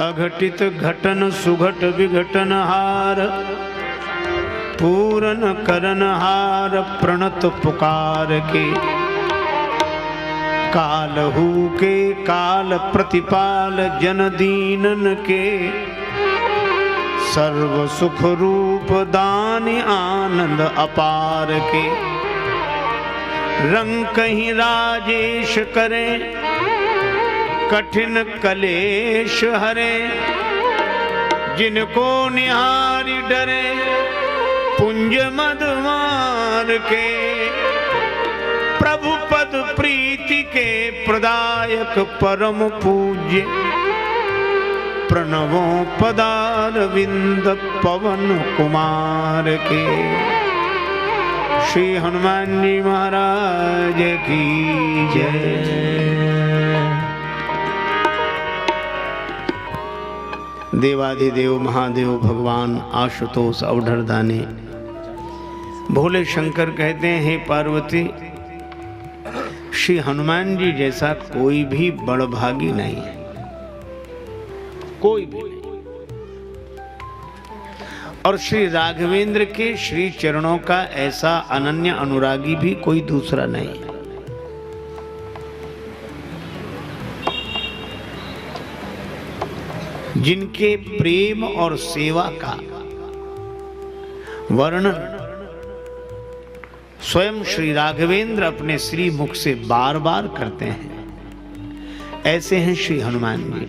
अघटित घटन सुघट विघटन हार, पूरन करन हार प्रणत पुकार के। कालहू के काल प्रतिपाल जन दीनन के, सर्व सुख रूप दान आनंद अपार के। रंग कहीं राजेश करे, कठिन कलेश हरे, जिनको निहारी डरे पुंज मधुमार के। प्रभु पद प्रीति के प्रदायक परम पूज्य, प्रणवों पदारविंद पवन कुमार के। श्री हनुमान जी महाराज की जय। देवाधिदेव महादेव भगवान आशुतोष अवधरदाने भोले शंकर कहते हैं, हे पार्वती, श्री हनुमान जी जैसा कोई भी बड़भागी नहीं है, कोई भी नहीं। और श्री राघवेंद्र के श्री चरणों का ऐसा अनन्य अनुरागी भी कोई दूसरा नहीं है। जिनके प्रेम और सेवा का वर्णन स्वयं श्री राघवेंद्र अपने श्री मुख से बार बार करते हैं, ऐसे हैं श्री हनुमान जी।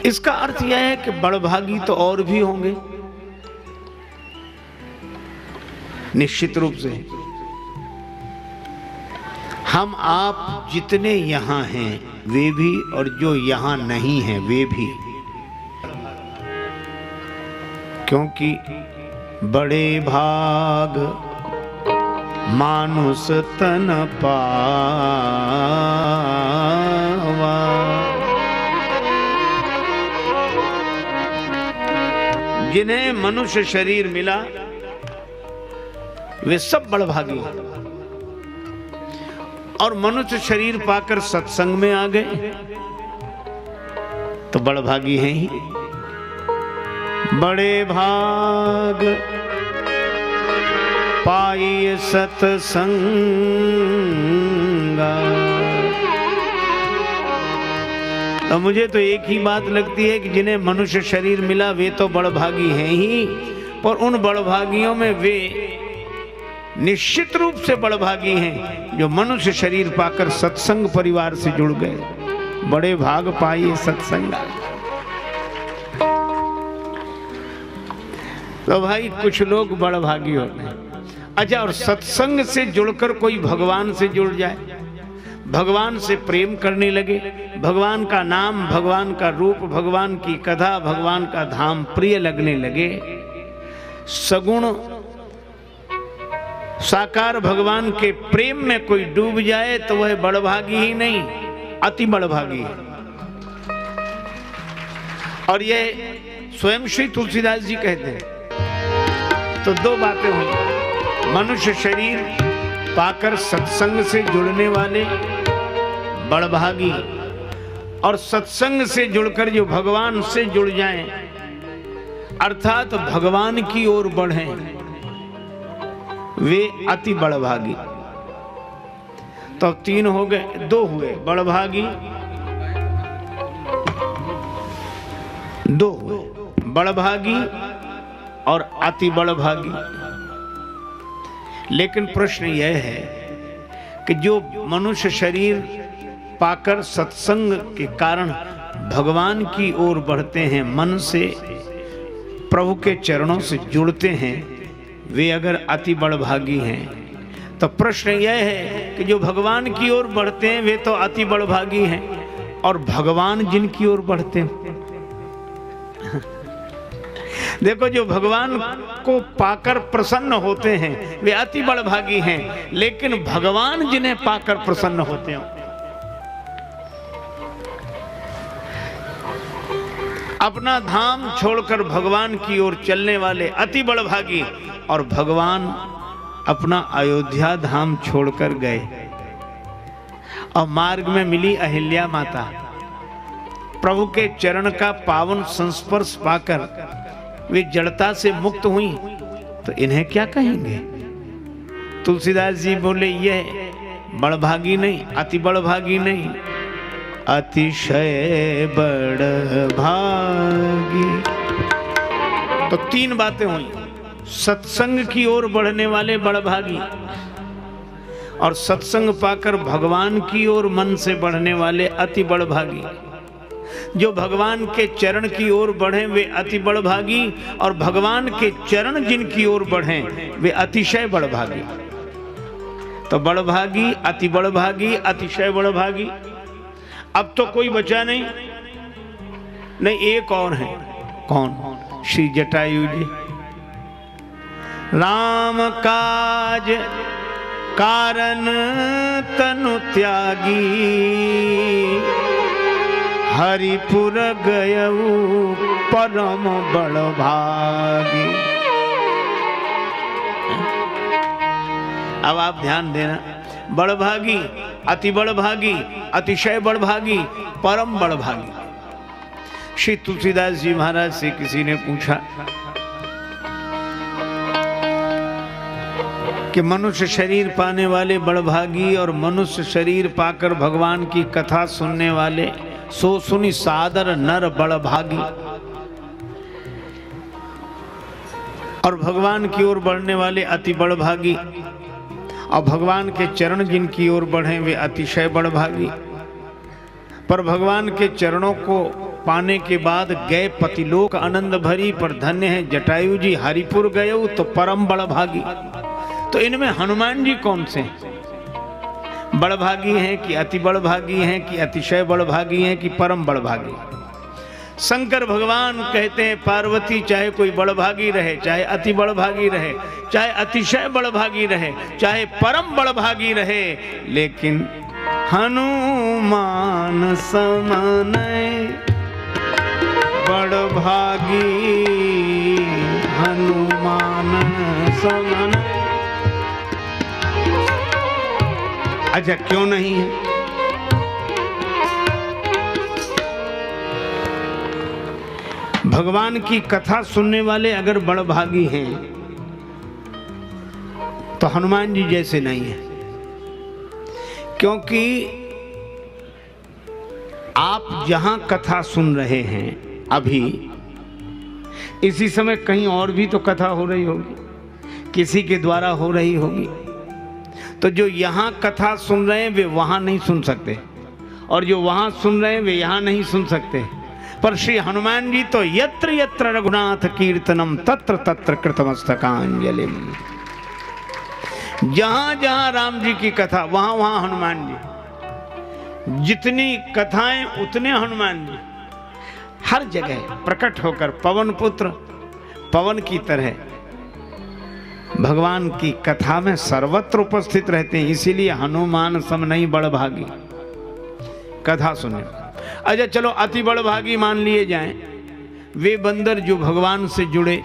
इसका अर्थ यह है कि बड़भागी तो और भी होंगे, निश्चित रूप से। हम आप जितने यहां हैं वे भी, और जो यहां नहीं हैं वे भी, क्योंकि बड़े भाग मानुष तन पावा। जिन्हें मनुष्य शरीर मिला वे सब बड़भागी हैं, और मनुष्य शरीर पाकर सत्संग में आ गए तो बड़भागी हैं ही। बड़े भाग पाई सत्संगा। तो मुझे तो एक ही बात लगती है कि जिन्हें मनुष्य शरीर मिला वे तो बड़भागी हैं ही, पर उन बड़भागियों में वे निश्चित रूप से बड़भागी हैं जो मनुष्य शरीर पाकर सत्संग परिवार से जुड़ गए। बड़े भाग पाइए सत्संगा। तो भाई कुछ लोग बड़भागी होते हैं। अच्छा, और सत्संग से जुड़कर कोई भगवान से जुड़ जाए, भगवान से प्रेम करने लगे, भगवान का नाम, भगवान का रूप, भगवान की कथा, भगवान का धाम प्रिय लगने लगे, सगुण साकार भगवान के प्रेम में कोई डूब जाए तो वह बड़भागी ही नहीं, अति बड़भागी है। और यह स्वयं श्री तुलसीदास जी कहते हैं। तो दो बातें हुई, मनुष्य शरीर पाकर सत्संग से जुड़ने वाले बड़भागी, और सत्संग से जुड़कर जो भगवान से जुड़ जाएं, अर्थात भगवान की ओर बढ़ें, वे अति बड़भागी। तो अब तीन हो गए, दो हुए बड़भागी, दो हुए बड़भागी और अति बड़भागी। लेकिन प्रश्न यह है कि जो मनुष्य शरीर पाकर सत्संग के कारण भगवान की ओर बढ़ते हैं, मन से प्रभु के चरणों से जुड़ते हैं, वे अगर अति बड़भागी हैं, तो प्रश्न यह है कि जो भगवान की ओर बढ़ते हैं वे तो अति बड़भागी हैं, और भगवान जिनकी ओर बढ़ते हैं देखो, जो भगवान को पाकर प्रसन्न होते हैं वे अति बड़भागी हैं, लेकिन भगवान जिन्हें पाकर प्रसन्न होते हैं, अपना धाम छोड़कर भगवान की ओर चलने वाले अति बड़भागी, और भगवान अपना अयोध्या धाम छोड़कर गए और मार्ग में मिली अहिल्या माता, प्रभु के चरण का पावन संस्पर्श पाकर वे जड़ता से मुक्त हुई, तो इन्हें क्या कहेंगे? तुलसीदास जी बोले, यह बड़भागी नहीं, अति बड़भागी नहीं, अतिशय बड़भागी। तो तीन बातें हुई, सत्संग की ओर बढ़ने वाले बड़भागी, और सत्संग पाकर भगवान की ओर मन से बढ़ने वाले अति बड़भागी। जो भगवान के चरण की ओर बढ़े वे अति बड़भागी, और भगवान के चरण जिनकी ओर बढ़े वे अतिशय बड़भागी। तो बड़भागी, अति बड़भागी, अतिशय बड़भागी। अब तो कोई बचा नहीं, एक और है। कौन? श्री जटायु जी। राम काज कारण तनु त्यागी, हरिपुर गयऊ परम बड़भागी। अब आप ध्यान देना, बड़भागी, अति बड़भागी, अतिशय बड़भागी, परम बड़भागी। श्री तुलसीदास जी महाराज से किसी ने पूछा कि मनुष्य शरीर पाने वाले बड़भागी और मनुष्य शरीर पाकर भगवान की कथा सुनने वाले सो सुनी सादर नर बड़भागी, और भगवान की ओर बढ़ने वाले अति बड़भागी, और भगवान के चरण जिनकी ओर बढ़े वे अतिशय बड़भागी। पर भगवान के चरणों को पाने के बाद गए पतिलोक आनंद भरी, पर धन्य है जटायु जी हरिपुर गए तो परम बड़भागी। तो इनमें हनुमान जी कौन से बड़भागी हैं, कि अति बड़भागी हैं, कि अतिशय बड़भागी हैं, कि परम बड़भागी? शंकर भगवान कहते हैं पार्वती चाहे कोई बड़भागी रहे, चाहे अति बड़भागी रहे, चाहे अतिशय बड़भागी रहे, चाहे परम बड़भागी रहे, लेकिन हनुमान समान बड़भागी, हनुमान समान। अच्छा, क्यों नहीं है? भगवान की कथा सुनने वाले अगर बड़भागी हैं तो हनुमान जी जैसे नहीं है, क्योंकि आप जहां कथा सुन रहे हैं अभी इसी समय कहीं और भी तो कथा हो रही होगी, किसी के द्वारा हो रही होगी। तो जो यहां कथा सुन रहे हैं वे वहां नहीं सुन सकते, और जो वहां सुन रहे हैं वे यहां नहीं सुन सकते। पर श्री हनुमान जी तो यत्र यत्र रघुनाथ कीर्तनम तत्र तत्र कृतमस्तकांजलिम। जहां जहां राम जी की कथा वहां वहां हनुमान जी, जितनी कथाएं उतने हनुमान जी, हर जगह प्रकट होकर पवन पुत्र पवन की तरह भगवान की कथा में सर्वत्र उपस्थित रहते हैं। इसीलिए हनुमान सम नहीं बड़भागी कथा सुने। अच्छा चलो, अति बड़भागी मान लिए जाएं वे बंदर जो भगवान से जुड़े,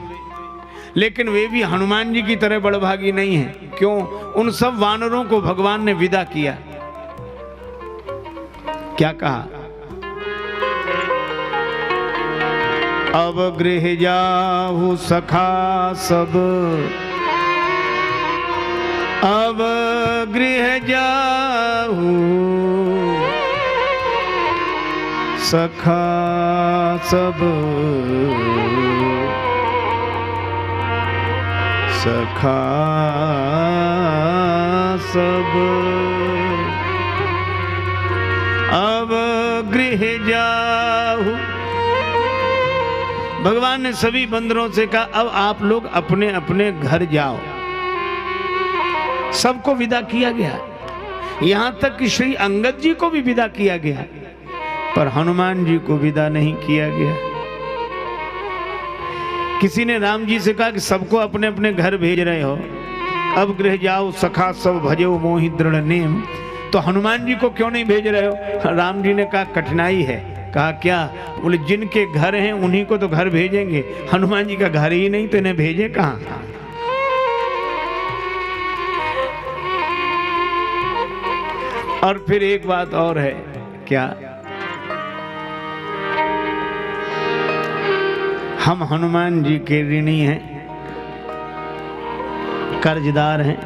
लेकिन वे भी हनुमान जी की तरह बड़भागी नहीं है। क्यों? उन सब वानरों को भगवान ने विदा किया। क्या कहा? अब गृह जाहु सखा सब, अब गृह जाहु सखा सब, सखा सब, अब गृह जाहु। भगवान ने सभी बंदरों से कहा अब आप लोग अपने अपने घर जाओ। सबको विदा किया गया, यहां तक कि श्री अंगद जी को भी विदा किया गया, पर हनुमान जी को विदा नहीं किया गया। किसी ने राम जी से कहा कि सबको अपने अपने घर भेज रहे हो, अब गृह जाओ सखा सब भजो मोहि दृढ़ नेम, तो हनुमान जी को क्यों नहीं भेज रहे हो? राम जी ने कहा कठिनाई है। कहा क्या? बोले जिनके घर हैं उन्हीं को तो घर भेजेंगे, हनुमान जी का घर ही नहीं तो इन्हें भेजे कहां? और फिर एक बात और है। क्या? हम हनुमान जी के ऋणी हैं, कर्जदार हैं,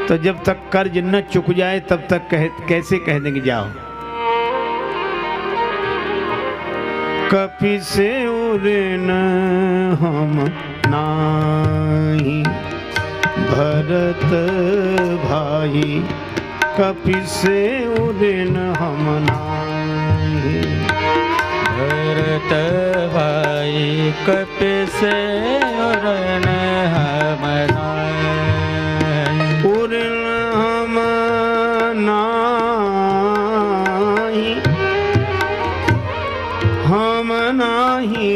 तो जब तक कर्ज न चुक जाए तब तक कैसे कह देंगे जाओ। कपि से उऋण हम नाही भरत भाई, कपि से उऋण हम नाही भरत भाई, कपि से उऋण हम नाही। उऋण हम नाही, हम नाही,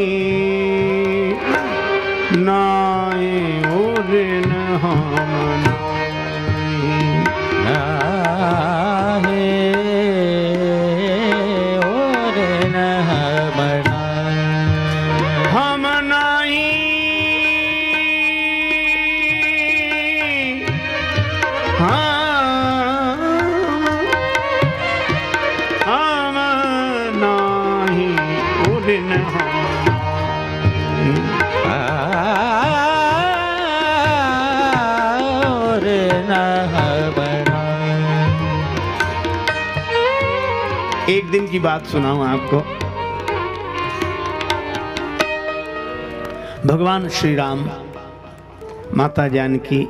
नाई उऋण हम नाही, नाहि उऋण हम नाही। हम नाही, हम नाही उऋण हम उऋण हम नाही। एक दिन की बात सुनाऊं आपको। भगवान श्री राम माता जानकी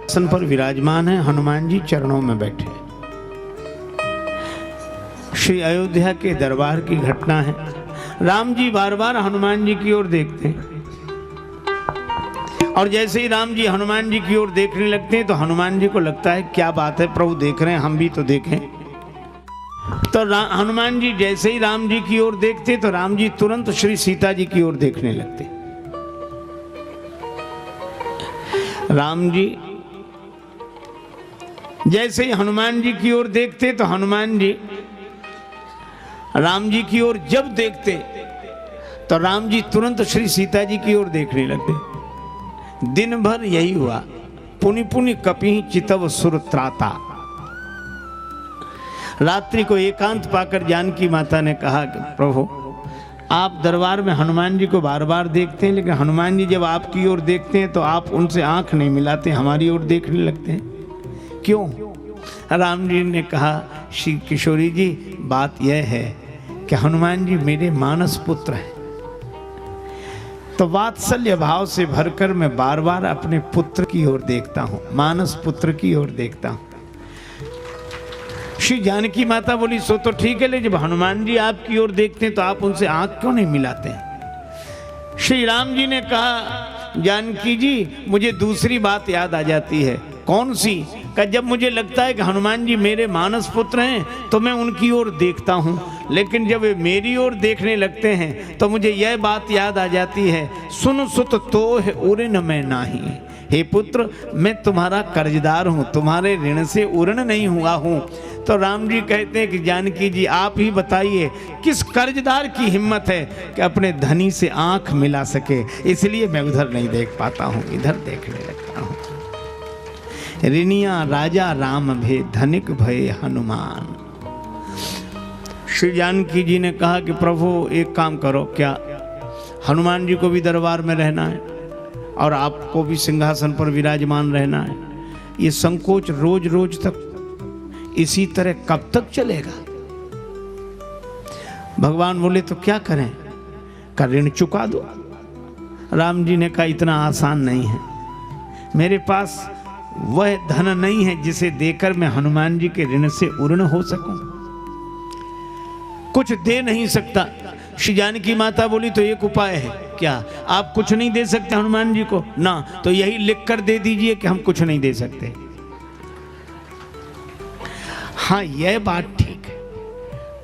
आसन पर विराजमान है, हनुमान जी चरणों में बैठे। श्री अयोध्या के दरबार की घटना है। राम जी बार बार हनुमान जी की ओर देखते हैं, और जैसे ही राम जी हनुमान जी की ओर देखने लगते हैं तो हनुमान जी को लगता है क्या बात है, प्रभु देख रहे हैं, हम भी तो देखें। तो हनुमान जी जैसे ही राम जी की ओर देखते तो राम जी तुरंत श्री सीता जी की ओर देखने लगते। राम जी जैसे ही हनुमान जी की ओर देखते तो हनुमान जी राम जी की ओर जब देखते तो राम जी तुरंत श्री सीता जी की ओर देखने लगते। दिन भर यही हुआ। पुनि पुनि कपि चितव सुर त्राता। रात्रि को एकांत पाकर जानकी माता ने कहा कि प्रभु आप दरबार में हनुमान जी को बार बार देखते हैं, लेकिन हनुमान जी जब आपकी ओर देखते हैं तो आप उनसे आंख नहीं मिलाते, हमारी ओर देखने लगते हैं, क्यों? राम जी ने कहा श्री किशोरी जी बात यह है कि हनुमान जी मेरे मानस पुत्र हैं, तो वात्सल्य भाव से भरकर मैं बार बार अपने पुत्र की ओर देखता हूं, मानस पुत्र की ओर देखता हूं। श्री जानकी माता बोली सो तो ठीक है, लेकिन जब हनुमान जी आपकी ओर देखते हैं तो आप उनसे आंख क्यों नहीं मिलाते हैं? श्री राम जी ने कहा जानकी जी मुझे दूसरी बात याद आ जाती है। कौन सी? कि जब मुझे लगता है कि हनुमान जी मेरे मानस पुत्र हैं तो मैं उनकी ओर देखता हूं, लेकिन जब वे मेरी ओर देखने लगते हैं तो मुझे यह बात याद आ जाती है, सुन सुत तो है उऋण मैं नाही। हे पुत्र मैं तुम्हारा कर्जदार हूं, तुम्हारे ऋण से उऋण नहीं हुआ हूं। तो राम जी कहते हैं कि जानकी जी आप ही बताइए किस कर्जदार की हिम्मत है कि अपने धनी से आंख मिला सके, इसलिए मैं उधर नहीं देख पाता हूं, इधर देखने लगता हूं। ऋणिया राजा राम भे धनिक भय हनुमान। श्री जानकी जी ने कहा कि प्रभु एक काम करो, क्या हनुमान जी को भी दरबार में रहना है और आपको भी सिंहासन पर विराजमान रहना है? ये संकोच रोज रोज तक इसी तरह कब तक चलेगा? भगवान बोले तो क्या करें? का ऋण चुका दो। राम जी ने कहा इतना आसान नहीं है, मेरे पास वह धन नहीं है जिसे देकर मैं हनुमान जी के ऋण से उऋण हो सकूं, कुछ दे नहीं सकता। श्री जानकी माता बोली तो एक उपाय है। क्या? आप कुछ नहीं दे सकते हनुमान जी को ना? तो यही लिख कर दे दीजिए कि हम कुछ नहीं दे सकते। हाँ यह बात ठीक है।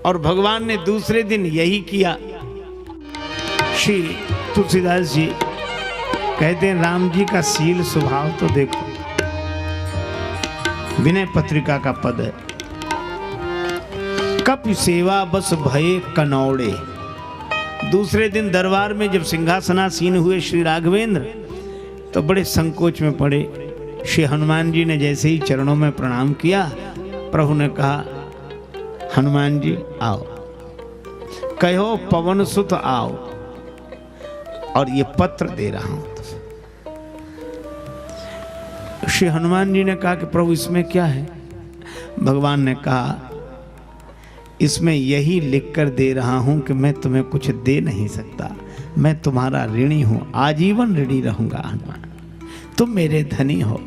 और भगवान ने दूसरे दिन यही किया। श्री तुलसीदास जी कहते हैं राम जी का शील स्वभाव तो देखो, विनय पत्रिका का पद है, कपि सेवा बस भये कनौड़े। दूसरे दिन दरबार में जब सिंहासनासीन हुए श्री राघवेंद्र तो बड़े संकोच में पड़े। श्री हनुमान जी ने जैसे ही चरणों में प्रणाम किया, प्रभु ने कहा हनुमान जी आओ, कहो पवन सुत आओ। और ये पत्र दे रहा हूं। श्री हनुमान जी ने कहा कि प्रभु इसमें क्या है? भगवान ने कहा इसमें यही लिखकर दे रहा हूं कि मैं तुम्हें कुछ दे नहीं सकता, मैं तुम्हारा ऋणी हूं, आजीवन ऋणी रहूंगा हनुमान, तुम मेरे धनी हो।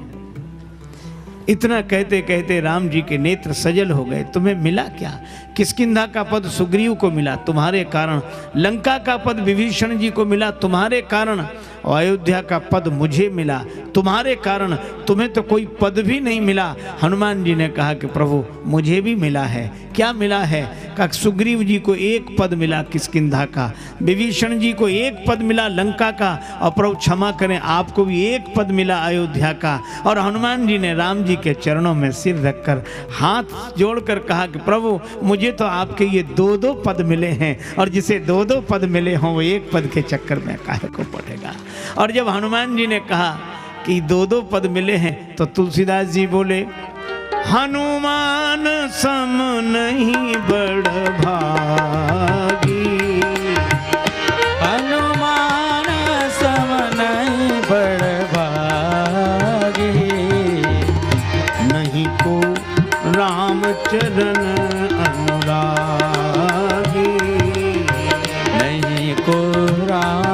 इतना कहते कहते राम जी के नेत्र सजल हो गए। तुम्हें मिला क्या? किष्किंधा का पद सुग्रीव को मिला तुम्हारे कारण, लंका का पद विभीषण जी को मिला तुम्हारे कारण, और अयोध्या का पद मुझे मिला तुम्हारे कारण। तुम्हें तो कोई पद भी नहीं मिला। हनुमान जी ने कहा कि प्रभु मुझे भी मिला है। क्या मिला है? कहा सुग्रीव जी को एक पद मिला किष्किंधा का, विभीषण जी को एक पद मिला लंका का, और प्रभु क्षमा करें आपको भी एक पद मिला अयोध्या का। और हनुमान जी ने राम जी के चरणों में सिर रखकर हाथ जोड़कर कहा कि प्रभु मुझे तो आपके ये दो दो पद मिले हैं, और जिसे दो दो पद मिले हों वो एक पद के चक्कर में काहे को पड़ेगा। और जब हनुमान जी ने कहा कि दो दो पद मिले हैं तो तुलसीदास जी बोले हनुमान सम नहीं बड़ भागी, हनुमान सम नहीं बड़ भागी, नहीं को रामचरण अनुरागी, नहीं को राम